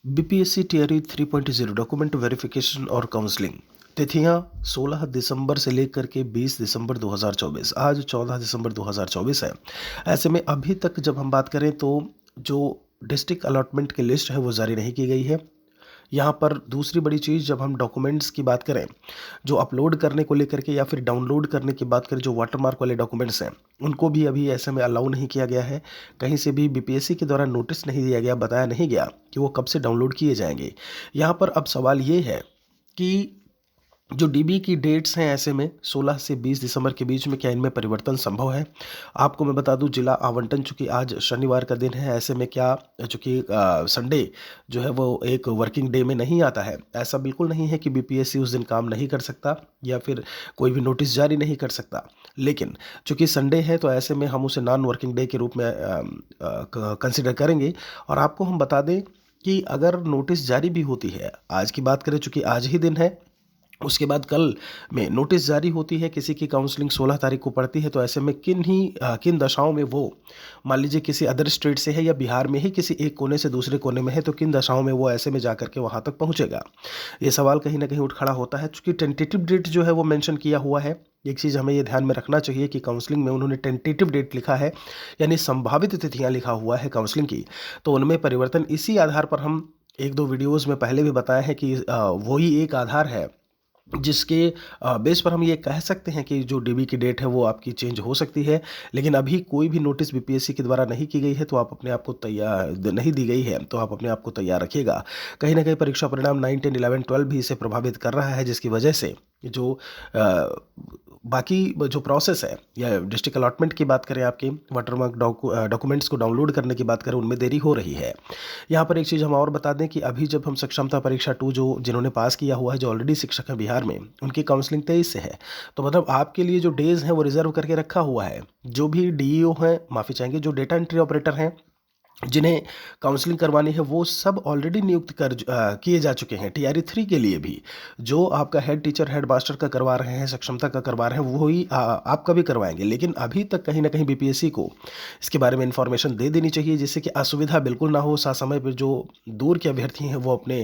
BPSC TRE 3.0 document verification और counselling तिथियां 16 दिसंबर से लेकर के 20 दिसंबर 2024। आज 14 दिसंबर 2024 है। ऐसे में अभी तक जब हम बात करें तो जो डिस्ट्रिक्ट अलॉटमेंट की लिस्ट है वो जारी नहीं की गई है। यहाँ पर दूसरी बड़ी चीज़, जब हम डॉक्यूमेंट्स की बात करें, जो अपलोड करने को लेकर के या फिर डाउनलोड करने की बात करें, जो वाटरमार्क वाले डॉक्यूमेंट्स हैं उनको भी अभी ऐसे में अलाउ नहीं किया गया है। कहीं से भी बीपीएससी के द्वारा नोटिस नहीं दिया गया, बताया नहीं गया कि वो कब से डाउनलोड किए जाएंगे। यहाँ पर अब सवाल ये है कि जो डीबी की डेट्स हैं, ऐसे में 16 से 20 दिसंबर के बीच में क्या इनमें परिवर्तन संभव है? आपको मैं बता दूं, जिला आवंटन चूंकि आज शनिवार का दिन है, ऐसे में क्या चूंकि संडे जो है वो एक वर्किंग डे में नहीं आता है, ऐसा बिल्कुल नहीं है कि बीपीएससी उस दिन काम नहीं कर सकता या फिर कोई भी नोटिस जारी नहीं कर सकता। लेकिन चूंकि संडे है तो ऐसे में हम उसे नॉन वर्किंग डे के रूप में कंसिडर करेंगे। और आपको हम बता दें कि अगर नोटिस जारी भी होती है, आज की बात करें चूंकि आज ही दिन है, उसके बाद कल में नोटिस जारी होती है, किसी की काउंसलिंग 16 तारीख को पड़ती है, तो ऐसे में किन दशाओं में वो, मान लीजिए किसी अदर स्टेट से है या बिहार में ही किसी एक कोने से दूसरे कोने में है, तो किन दशाओं में वो ऐसे में जा करके वहाँ तक पहुँचेगा, ये सवाल कहीं ना कहीं उठ खड़ा होता है। चूँकि टेंटेटिव डेट जो है वो मेंशन किया हुआ है। एक चीज़ हमें ये ध्यान में रखना चाहिए कि काउंसलिंग में उन्होंने टेंटेटिव डेट लिखा है, यानी संभावित तिथियाँ लिखा हुआ है काउंसलिंग की, तो उनमें परिवर्तन इसी आधार पर हम एक दो वीडियोज़ में पहले भी बताए हैं कि वही एक आधार है जिसके बेस पर हम ये कह सकते हैं कि जो डीबी की डेट है वो आपकी चेंज हो सकती है। लेकिन अभी कोई भी नोटिस बीपीएससी के द्वारा नहीं की गई है, तो आप अपने आप को तैयार नहीं दी गई है, तो आप अपने आप को तैयार रखिएगा। कहीं ना कहीं परीक्षा परिणाम 9, 10, 11, 12 भी इसे प्रभावित कर रहा है, जिसकी वजह से जो बाकी जो प्रोसेस है, या डिस्ट्रिक्ट अलॉटमेंट की बात करें, आपके वाटरमार्क डॉक्यूमेंट्स को डाउनलोड करने की बात करें, उनमें देरी हो रही है। यहाँ पर एक चीज़ हम और बता दें कि अभी जब हम सक्षमता परीक्षा 2 जो जिन्होंने पास किया हुआ है, जो ऑलरेडी शिक्षक हैं बिहार में, उनकी काउंसलिंग 23 से है। तो मतलब आपके लिए जो डेज हैं वो रिजर्व करके रखा हुआ है। जो भी डीईओ हैं, माफ़ी चाहेंगे, जो डेटा एंट्री ऑपरेटर हैं, जिन्हें काउंसलिंग करवानी है, वो सब ऑलरेडी नियुक्त किए जा चुके हैं। टीआरई 3 के लिए भी जो आपका हेड टीचर, हेड मास्टर का करवा रहे हैं, सक्षमता का करवा रहे हैं, वही आपका भी करवाएंगे। लेकिन अभी तक कहीं ना कहीं बीपीएससी को इसके बारे में इंफॉर्मेशन दे देनी चाहिए, जिससे कि असुविधा बिल्कुल ना हो। समय पर जो दूर के अभ्यर्थी हैं वो अपने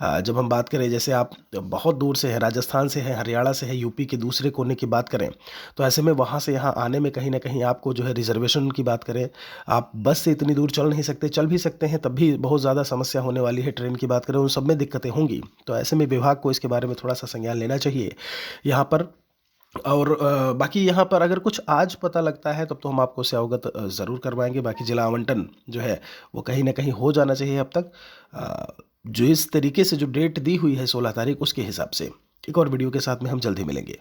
जब हम बात करें, जैसे आप बहुत दूर से हैं, राजस्थान से हैं, हरियाणा से है, यूपी के दूसरे कोने की बात करें, तो ऐसे में वहाँ से यहाँ आने में कहीं ना कहीं आपको जो है रिजर्वेशन की बात करें, आप बस से इतनी दूर चल नहीं सकते, चल भी सकते हैं तब भी बहुत ज़्यादा समस्या होने वाली है। ट्रेन की बात करें, उन सब में दिक्कतें होंगी। तो ऐसे में विभाग को इसके बारे में थोड़ा सा संज्ञान लेना चाहिए यहाँ पर। और बाकी यहाँ पर अगर कुछ आज पता लगता है तब तो हम आपको उससे अवगत ज़रूर करवाएंगे। बाकी जिला आवंटन जो है वो कहीं ना कहीं हो जाना चाहिए अब तक, जो इस तरीके से जो डेट दी हुई है 16 तारीख, उसके हिसाब से। एक और वीडियो के साथ में हम जल्दी मिलेंगे।